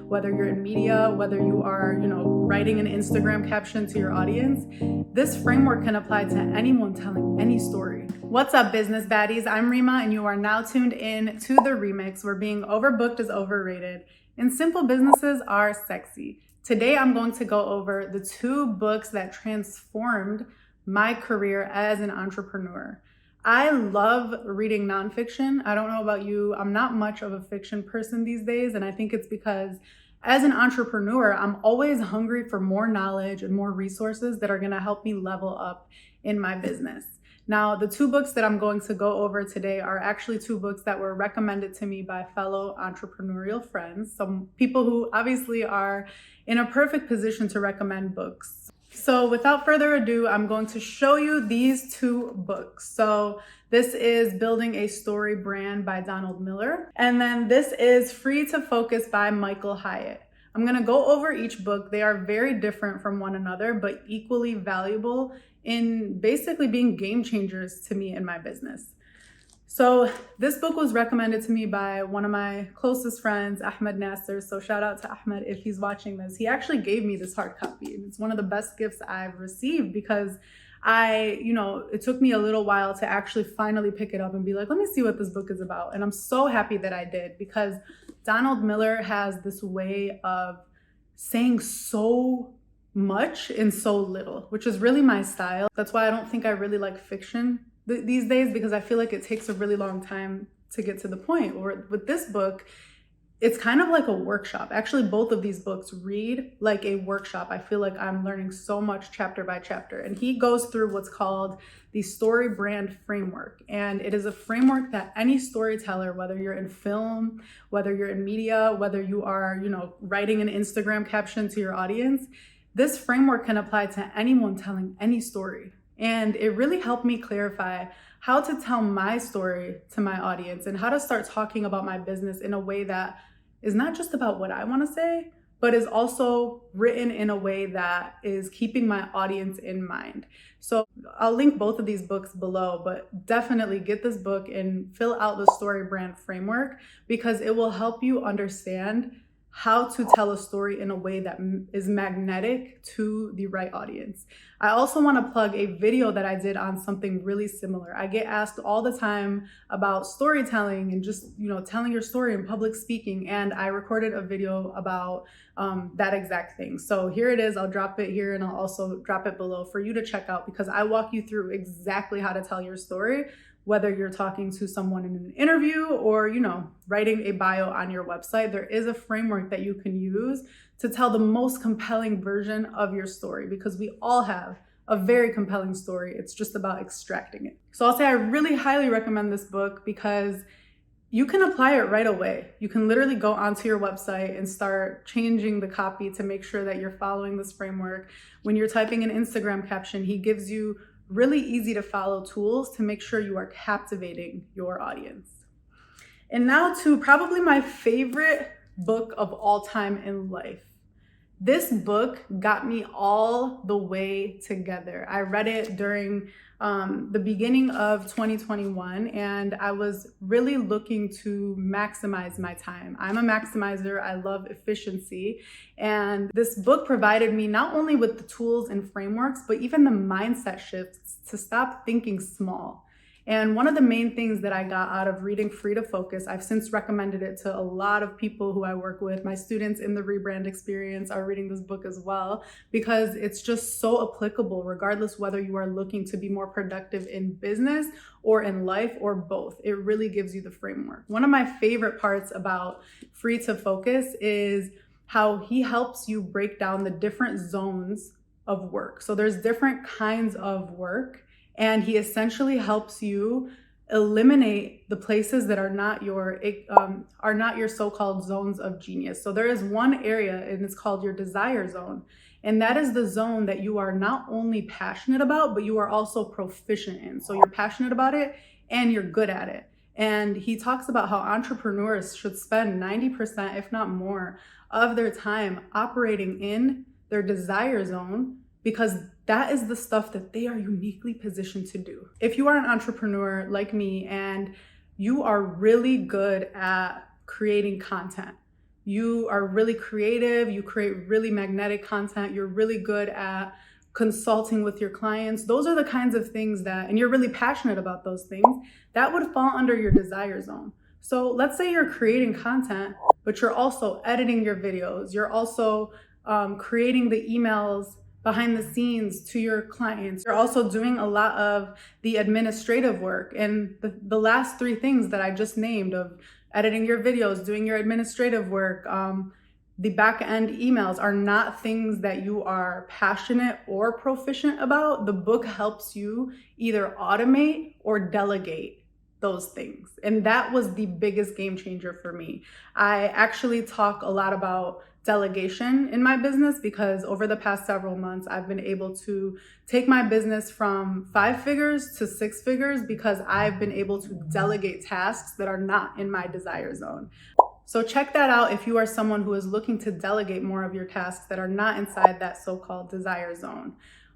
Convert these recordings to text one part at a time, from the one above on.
whether you're in media, whether you are, writing an Instagram caption to your audience, this framework can apply to anyone telling any story. What's up, business baddies? I'm Rima, and you are now tuned in to The Remix, where being overbooked is overrated and simple businesses are sexy. Today, I'm going to go over the 2 books that transformed my career as an entrepreneur. I love reading nonfiction. I don't know about you. I'm not much of a fiction person these days. And I think it's because as an entrepreneur, I'm always hungry for more knowledge and more resources that are going to help me level up in my business. Now, the 2 books that I'm going to go over today are actually 2 books that were recommended to me by fellow entrepreneurial friends, some people who obviously are in a perfect position to recommend books. So without further ado, I'm going to show you these 2 books. So this is Building a Story Brand by Donald Miller. And then this is Free to Focus by Michael Hyatt. I'm going to go over each book. They are very different from one another, but equally valuable in basically being game changers to me in my business. So this book was recommended to me by one of my closest friends, Ahmed Nasser. So shout out to Ahmed if he's watching this. He actually gave me this hard copy. It's one of the best gifts I've received because it took me a little while to actually finally pick it up and be like, let me see what this book is about. And I'm so happy that I did, because Donald Miller has this way of saying so much in so little, which is really my style. That's why I don't think I really like fiction these days, because I feel like it takes a really long time to get to the point. Or with this book, it's kind of like a workshop. Actually, both of these books read like a workshop. I feel like I'm learning so much chapter by chapter. And he goes through what's called the Story Brand Framework. And it is a framework that any storyteller, whether you're in film, whether you're in media, whether you are, writing an Instagram caption to your audience, this framework can apply to anyone telling any story. And it really helped me clarify how to tell my story to my audience and how to start talking about my business in a way that is not just about what I want to say, but is also written in a way that is keeping my audience in mind. So I'll link both of these books below, but definitely get this book and fill out the Story Brand Framework, because it will help you understand how to tell a story in a way that is magnetic to the right audience. I also want to plug a video that I did on something really similar. I get asked all the time about storytelling and just, telling your story in public speaking. And I recorded a video about that exact thing. So here it is. I'll drop it here and I'll also drop it below for you to check out, because I walk you through exactly how to tell your story, whether you're talking to someone in an interview or, writing a bio on your website. There is a framework that you can use to tell the most compelling version of your story, because we all have a very compelling story. It's just about extracting it. So I'll say I really highly recommend this book because you can apply it right away. You can literally go onto your website and start changing the copy to make sure that you're following this framework. When you're typing an Instagram caption, he gives you really easy to follow tools to make sure you are captivating your audience. And now to probably my favorite book of all time in life. This book got me all the way together. I read it during the beginning of 2021, and I was really looking to maximize my time. I'm a maximizer. I love efficiency. And this book provided me not only with the tools and frameworks, but even the mindset shifts to stop thinking small. And one of the main things that I got out of reading Free to Focus, I've since recommended it to a lot of people who I work with. My students in the RiBrand Experience are reading this book as well, because it's just so applicable regardless whether you are looking to be more productive in business or in life or both. It really gives you the framework. One of my favorite parts about Free to Focus is how he helps you break down the different zones of work. So there's different kinds of work, and he essentially helps you eliminate the places that are not your so-called zones of genius. So there is one area, and it's called your desire zone. And that is the zone that you are not only passionate about, but you are also proficient in. So you're passionate about it and you're good at it. And he talks about how entrepreneurs should spend 90%, if not more, of their time operating in their desire zone, because that is the stuff that they are uniquely positioned to do. If you are an entrepreneur like me and you are really good at creating content, you are really creative, you create really magnetic content, you're really good at consulting with your clients. Those are the kinds of things that, and you're really passionate about those things, that would fall under your desire zone. So let's say you're creating content, but you're also editing your videos. You're also creating the emails behind the scenes to your clients. You're also doing a lot of the administrative work. And the last three things that I just named, of editing your videos, doing your administrative work, the back end emails, are not things that you are passionate or proficient about. The book helps you either automate or delegate those things. And that was the biggest game changer for me. I actually talk a lot about delegation in my business because over the past several months, I've been able to take my business from 5 figures to 6 figures because I've been able to delegate tasks that are not in my desire zone. So check that out if you are someone who is looking to delegate more of your tasks that are not inside that so-called desire zone.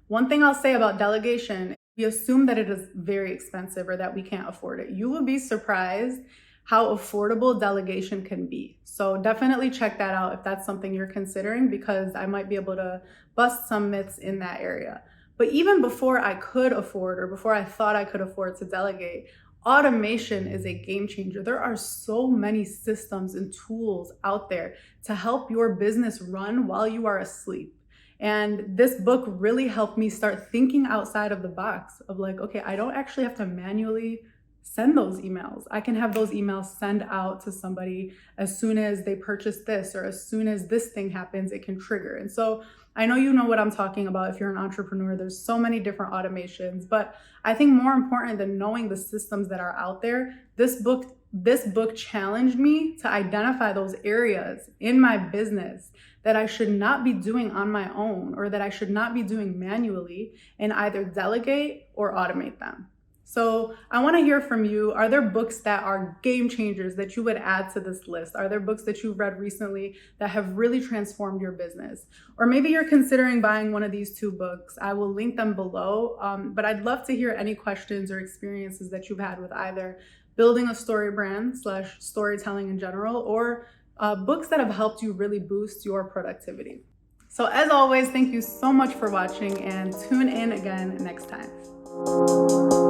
One thing I'll say about delegation, we assume that it is very expensive or that we can't afford it. You will be surprised how affordable delegation can be. So definitely check that out if that's something you're considering, because I might be able to bust some myths in that area. But even before I could afford, or before I thought I could afford to delegate, automation is a game changer. There are so many systems and tools out there to help your business run while you are asleep. And this book really helped me start thinking outside of the box of like, okay, I don't actually have to manually send those emails. I can have those emails send out to somebody as soon as they purchase this, or as soon as this thing happens, it can trigger. And so I know you know what I'm talking about. If you're an entrepreneur, there's so many different automations, but I think more important than knowing the systems that are out there, this book challenged me to identify those areas in my business that I should not be doing on my own, or that I should not be doing manually, and either delegate or automate them. So I want to hear from you. Are there books that are game changers that you would add to this list? Are there books that you've read recently that have really transformed your business? Or maybe you're considering buying one of these 2 books. I will link them below, but I'd love to hear any questions or experiences that you've had with either building a story brand / storytelling in general, or books that have helped you really boost your productivity. So as always, thank you so much for watching, and tune in again next time.